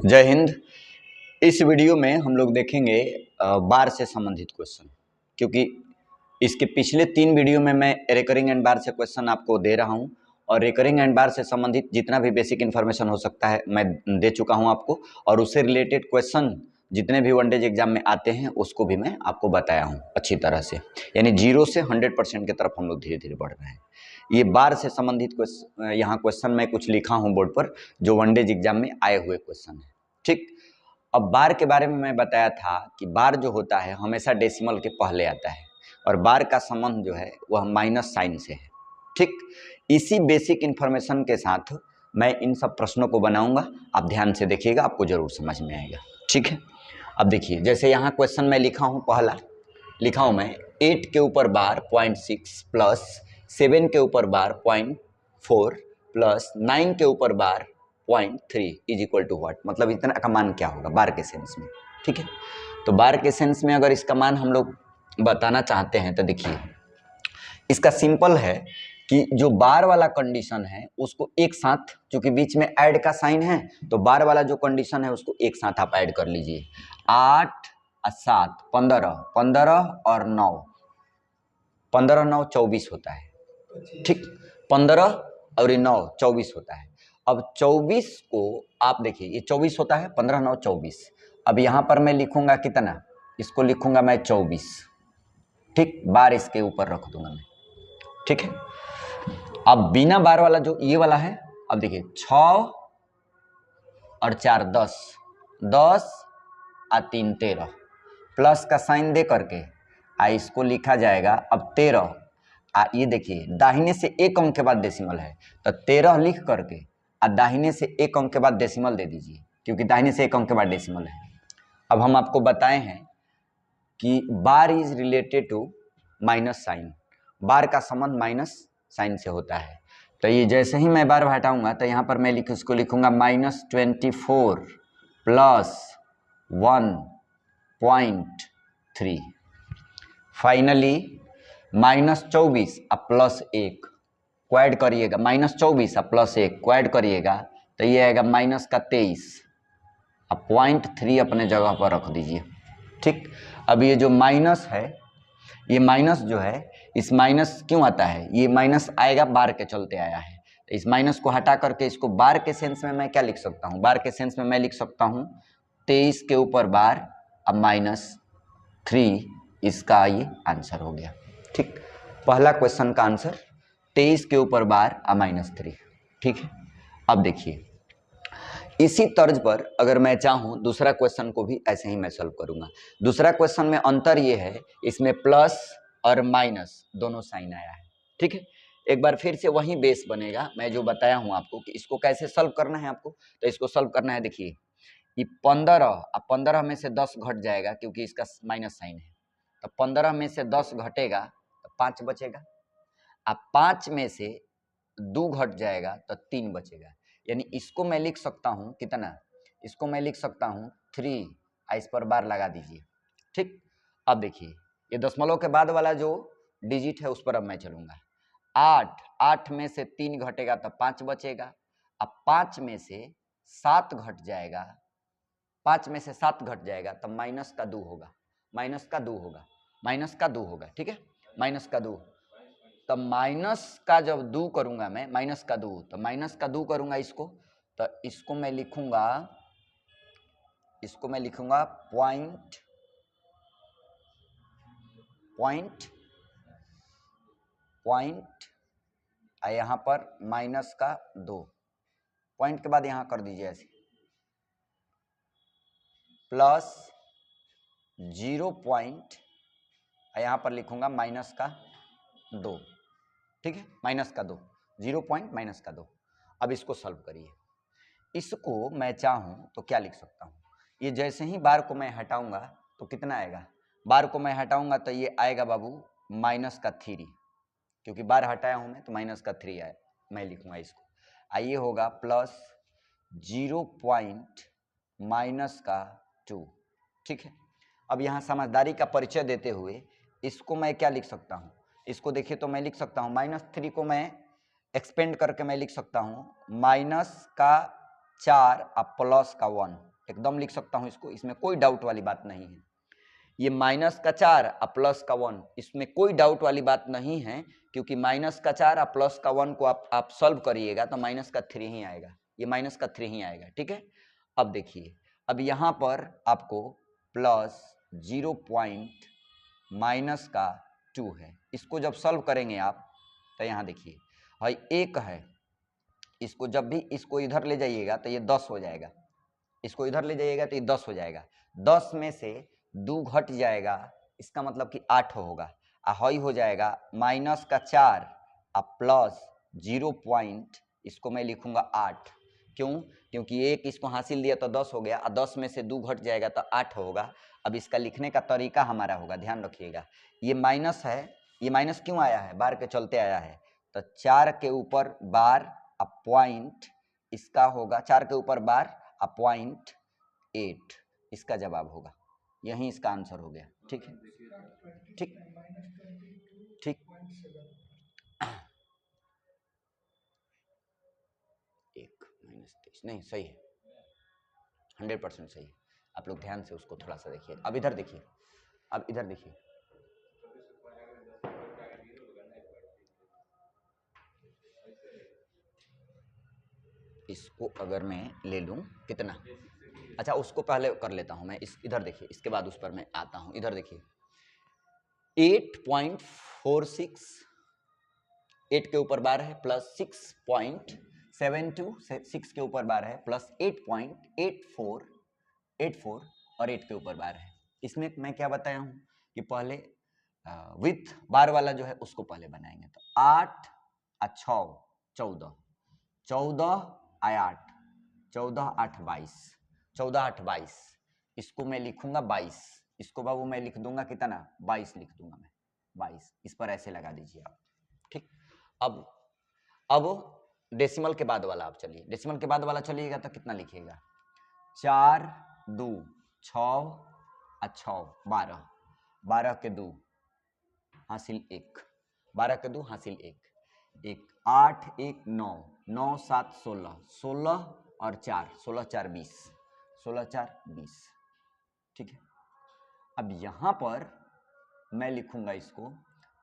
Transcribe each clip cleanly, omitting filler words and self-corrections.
जय हिंद। इस वीडियो में हम लोग देखेंगे बार से संबंधित क्वेश्चन, क्योंकि इसके पिछले 3 वीडियो में मैं रिकरिंग एंड बार से क्वेश्चन आपको दे रहा हूं और रिकरिंग एंड बार से संबंधित जितना भी बेसिक इन्फॉर्मेशन हो सकता है मैं दे चुका हूं आपको, और उससे रिलेटेड क्वेश्चन जितने भी वनडेज एग्जाम में आते हैं उसको भी मैं आपको बताया हूँ अच्छी तरह से। यानी 0 से 100% की तरफ हम लोग धीरे धीरे बढ़ रहे हैं। ये बार से संबंधित यहाँ क्वेश्चन मैं कुछ लिखा हूँ बोर्ड पर, जो वनडेज एग्जाम में आए हुए क्वेश्चन है। ठीक, अब बार के बारे में मैं बताया था कि बार जो होता है हमेशा डेसिमल के पहले आता है और बार का संबंध जो है वह माइनस साइन से है। ठीक, इसी बेसिक इन्फॉर्मेशन के साथ मैं इन सब प्रश्नों को बनाऊंगा, आप ध्यान से देखिएगा, आपको जरूर समझ में आएगा। ठीक है, अब देखिए, जैसे यहाँ क्वेश्चन मैं लिखा हूँ, पहला लिखा हूँ मैं 8 के ऊपर बार 0.6 प्लस 7 के ऊपर बार 0.4 प्लस 9 के ऊपर बार 0.3 इज इक्वल टू व्हाट, मतलब इतना का मान क्या होगा बार के सेंस में। ठीक है, तो बार के सेंस में अगर इसका मान हम लोग बताना चाहते हैं तो देखिए, इसका सिंपल है कि जो बार वाला कंडीशन है उसको एक साथ, क्योंकि बीच में ऐड का साइन है, तो बार वाला जो कंडीशन है उसको एक साथ आप ऐड कर लीजिए। 8 और 7 15, 15 और 9, 15 9 24 होता है। ठीक, 15 और 9 24 होता है। अब 24 को आप देखिए, ये 24 होता है, 15 9 24। अब यहाँ पर मैं लिखूंगा कितना, इसको लिखूंगा मैं 24। ठीक, बार इसके ऊपर रख दूंगा मैं। ठीक है, अब बिना बार वाला जो ये वाला है, अब देखिए 6 और 4 10, 10 और 3 13, प्लस का साइन दे करके इसको लिखा जाएगा अब 13। ये देखिए दाहिने से एक अंक के बाद डेसिमल है, तो 13 लिख करके दाहिने से एक अंक के बाद डेसिमल दे दीजिए, क्योंकि दाहिने से एक अंक के बाद डेसिमल है। अब हम आपको बताए हैं कि bar is related to minus sign, bar का संबंध माइनस साइन से होता है। तो ये जैसे ही मैं बार हटाऊंगा तो यहाँ पर मैं इसको लिखूंगा -24 प्लस 1.3, फाइनली -24 और प्लस 1 को ऐड करिएगा, -24 और प्लस 1 को ऐड करिएगा तो ये आएगा -23 और 0.3 अपने जगह पर रख दीजिए। ठीक, अब ये जो माइनस है, ये माइनस जो है, इस माइनस क्यों आता है, ये माइनस आएगा बार के चलते आया है। तो इस माइनस को हटा करके इसको बार के सेंस में मैं क्या लिख सकता हूँ, बार के सेंस में मैं लिख सकता हूँ 23 के ऊपर बार अब -3, इसका ये आंसर हो गया। ठीक, पहला क्वेश्चन का आंसर 23 के ऊपर बार अब -3। ठीक है, अब देखिए इसी तर्ज पर अगर मैं चाहूं दूसरा क्वेश्चन को भी ऐसे ही मैं सॉल्व करूंगा। दूसरा क्वेश्चन में अंतर ये है, इसमें प्लस और माइनस दोनों साइन आया है। ठीक है, एक बार फिर से वही बेस बनेगा, मैं जो बताया हूं आपको कि इसको कैसे सॉल्व करना है आपको। तो इसको सॉल्व करना है, देखिए ये 15 में से 10 घट जाएगा क्योंकि इसका माइनस साइन है, तो 15 में से 10 घटेगा तो 5 बचेगा। अब 5 में से 2 घट जाएगा तो 3 बचेगा। यानी इसको मैं लिख सकता हूं कितना, इसको मैं लिख सकता हूं 3, इस पर बार लगा दीजिए। ठीक, अब देखिए ये दशमलव के बाद वाला जो डिजिट है उस पर अब मैं चलूंगा। 8 में से 3 घटेगा तो 5 बचेगा। अब 5 में से 7 घट जाएगा, 5 में से 7 घट जाएगा तो माइनस का 2 होगा, माइनस का 2 होगा, माइनस का 2 होगा। ठीक है, माइनस का 2, तो माइनस का जब 2 करूंगा मैं, माइनस का 2, तो माइनस का 2 करूंगा इसको, तो इसको मैं लिखूंगा पॉइंट यहाँ पर माइनस का 2, पॉइंट के बाद यहाँ कर दीजिए ऐसे, प्लस 0 पॉइंट यहाँ पर लिखूंगा माइनस का 2। ठीक है, माइनस का 2, 0 पॉइंट माइनस का 2। अब इसको सॉल्व करिए। इसको मैं चाहूं तो क्या लिख सकता हूं, ये जैसे ही बार को मैं हटाऊंगा तो कितना आएगा, बार को मैं हटाऊंगा तो ये आएगा बाबू -3, क्योंकि बार हटाया हूं मैं तो -3 आए, मैं लिखूंगा इसको, आइए होगा प्लस 0 पॉइंट -2। ठीक है, अब यहाँ समझदारी का परिचय देते हुए इसको मैं क्या लिख सकता हूँ, इसको देखिए तो मैं लिख सकता हूँ -3 को मैं एक्सपेंड करके मैं लिख सकता हूँ -4 और प्लस का 1। एकदम लिख सकता हूं इसको, इसमें कोई डाउट वाली बात नहीं है। ये -4 और प्लस का 1, इसमें कोई डाउट वाली बात नहीं है, क्योंकि -4 और प्लस का 1 को आप सॉल्व करिएगा तो -3 ही आएगा, ये -3 ही आएगा। ठीक है, अब देखिए, अब यहां पर आपको प्लस 0 पॉइंट -2 है, इसको जब सॉल्व करेंगे आप तो यहां देखिए भाई 1 है, इसको जब भी इसको इधर ले जाइएगा तो ये 10 हो जाएगा, इसको इधर ले जाइएगा तो ये 10 हो जाएगा, 10 में से 2 घट जाएगा, इसका मतलब कि 8 होगा, हई हो जाएगा -4 और प्लस 0 पॉइंट, इसको मैं लिखूंगा 8। क्यों? क्योंकि 1 इसको हासिल दिया तो 10 हो गया, और 10 में से 2 घट जाएगा तो 8 होगा। अब इसका लिखने का तरीका हमारा होगा, ध्यान रखिएगा, ये माइनस है, ये माइनस क्यों आया है? बार के चलते आया है, तो 4 के ऊपर बार अ पॉइंट, इसका होगा 4 के ऊपर बार अ पॉइंट 8, इसका जवाब होगा, यही इसका आंसर हो गया। ठीक है, ठीक ठीक, 1 -23 नहीं, सही है, 100% सही है। आप लोग ध्यान से उसको थोड़ा सा देखिए, अब इधर देखिए, अब इधर देखिए, इसको अगर मैं ले लूं कितना, अच्छा उसको पहले कर लेता हूं मैं, इधर देखिए, इसके बाद उस पर मैं आता हूं। इधर देखिए 8.46, 8 के ऊपर बार है, प्लस 6.72, 6 के ऊपर बार है, प्लस 8.84 और 8 के ऊपर बार है। इसमें मैं क्या बताया हूं कि पहले विथ बार वाला जो है उसको पहले बनाएंगे, तो 8 और 6 14, 14 और 8 14 8 22, 14 8 22, इसको मैं लिखूंगा 22, इसको बाबू मैं लिख दूंगा कितना, 22 लिख दूंगा मैं, 22, इस पर ऐसे लगा दीजिए आप। ठीक, अब डेसिमल के बाद वाला आप चलिए, डेसिमल के बाद वाला चलिएगा तो कितना लिखिएगा, 4 2 6 और 6 12, 12 के 2 हासिल 1, 12 के 2 हासिल 1, 8 1 9, 9 7 16, 16 और 4, 16 4 20, 16 4 20। ठीक है, अब यहां पर मैं लिखूंगा इसको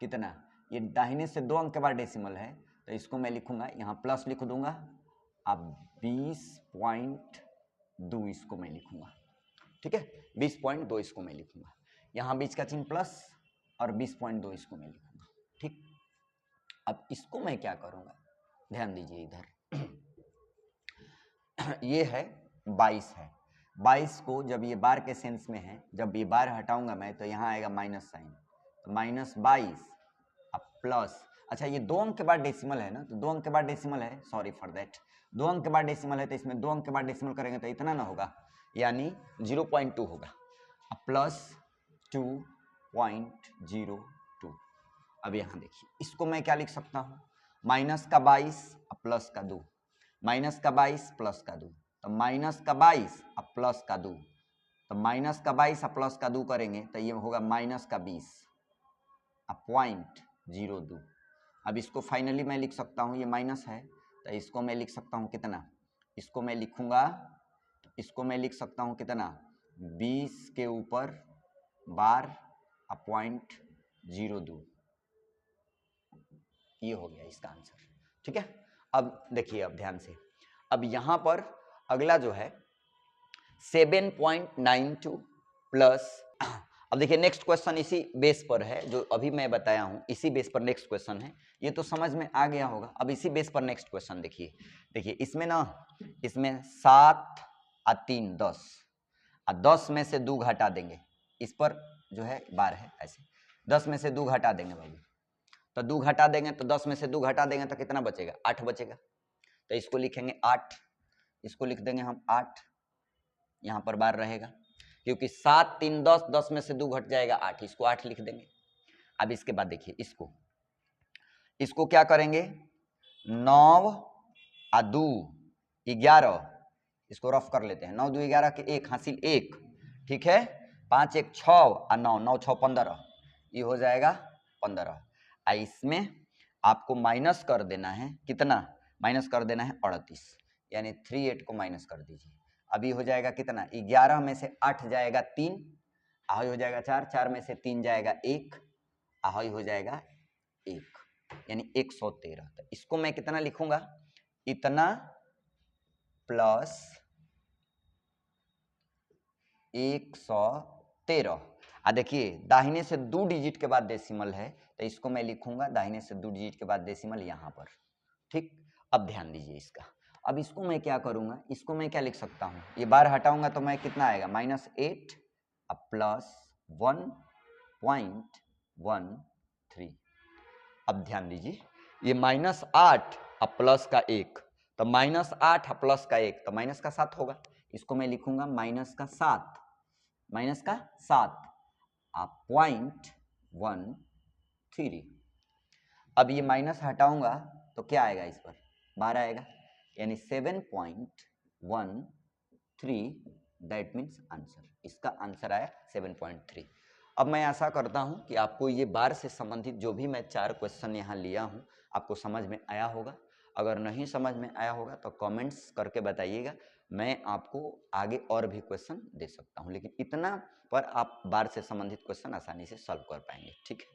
कितना, ये दाहिने से 2 अंक के बाद डेसिमल है, तो इसको मैं लिखूंगा यहाँ प्लस लिख दूंगा, अब 20.2 इसको मैं लिखूंगा। ठीक है, 20.2 इसको मैं लिखूंगा, यहाँ बीच का चिन्ह प्लस और 20.2 इसको मैं लिखूंगा। ठीक, अब इसको मैं क्या करूंगा, ध्यान दीजिए इधर ये है 22 है, 22 को जब ये बार के सेंस में है, जब ये बार हटाऊंगा मैं तो यहाँ आएगा माइनस साइन, तो -22 अब प्लस, अच्छा ये 2 अंक के बाद डेसिमल है ना, तो 2 अंक के बाद डेसिमल है, सॉरी फॉर दैट, 2 अंक के बाद डेसिमल है, तो इसमें 2 अंक के बाद डेसिमल करेंगे तो इतना ना होगा, यानी 0.2 होगा, अब प्लस 2.02। अब यहाँ देखिए, इसको मैं क्या लिख सकता हूँ, माइनस का 22 और प्लस का 2, माइनस का 22 प्लस का 2, तो माइनस का 22 और प्लस का 2, तो माइनस का 22 और प्लस का 2 करेंगे तो ये होगा माइनस का 20 और 0.02। अब इसको फाइनली मैं लिख सकता हूँ, ये माइनस है तो इसको मैं लिख सकता हूँ कितना, इसको मैं लिखूंगा, इसको मैं लिख सकता हूँ कितना, 20 के ऊपर बार और 0.02, ये हो गया इसका आंसर। ठीक है, अब देखिए, अब ध्यान से, अब यहां पर अगला जो है 7.92 प्लस, अब देखिए नेक्स्ट क्वेश्चन इसी बेस पर है, जो अभी मैं बताया हूं इसी बेस पर नेक्स्ट क्वेश्चन है, ये तो समझ में आ गया होगा। अब इसी बेस पर नेक्स्ट क्वेश्चन देखिए, देखिए इसमें ना, इसमें 7 और 3 10, और 10 में से 2 घटा देंगे, इस पर जो है बार है ऐसे, 10 में से 2 घटा देंगे बाबू, तो 2 घटा देंगे तो 10 में से 2 घटा देंगे तो कितना बचेगा, 8 बचेगा, तो इसको लिखेंगे 8, इसको लिख देंगे हम 8, यहाँ पर बार रहेगा, क्योंकि 7 3 10, 10 में से 2 घट जाएगा 8, इसको 8 लिख देंगे। अब इसके बाद देखिए इसको क्या करेंगे, 9 और 2 11, इसको रफ कर लेते हैं, 9 2 11 के 1 हासिल 1, ठीक है, 5 1 6 और 9 9 6 15, ये हो जाएगा 15। इसमें आपको माइनस कर देना है कितना, माइनस कर देना है 38, यानी 38 को माइनस कर दीजिए। अभी हो जाएगा कितना, 11 में से 8 जाएगा 3, आहाई हो जाएगा 4, 4 में से 3 जाएगा 1, आहाई हो जाएगा 1, यानी 113। तो इसको मैं कितना लिखूंगा, इतना प्लस 113। देखिए दाहिने से 2 डिजिट के बाद डेसिमल है, तो इसको मैं लिखूंगा दाहिने से 2 डिजिट के बाद डेसिमल यहाँ पर, ठीक। अब ध्यान दीजिए इसका, अब इसको मैं क्या करूंगा, इसको मैं क्या लिख सकता हूँ, ये बार हटाऊंगा तो मैं कितना आएगा -8 अब प्लस 1.13। अब ध्यान दीजिए ये -8 अब प्लस का 1, तो -8 अब प्लस का 1 तो माइनस का 7 होगा, इसको मैं लिखूंगा -7 आप 0.13। अब ये माइनस हटाऊंगा तो क्या आएगा, इस पर 12 आएगा, यानी 7.13, दैट मीन्स आंसर, इसका आंसर आया 7.3। अब मैं आशा करता हूं कि आपको ये बार से संबंधित जो भी मैं 4 क्वेश्चन यहाँ लिया हूं आपको समझ में आया होगा। अगर नहीं समझ में आया होगा तो कमेंट्स करके बताइएगा, मैं आपको आगे और भी क्वेश्चन दे सकता हूं, लेकिन इतना पर आप बार से संबंधित क्वेश्चन आसानी से सॉल्व कर पाएंगे, ठीक है।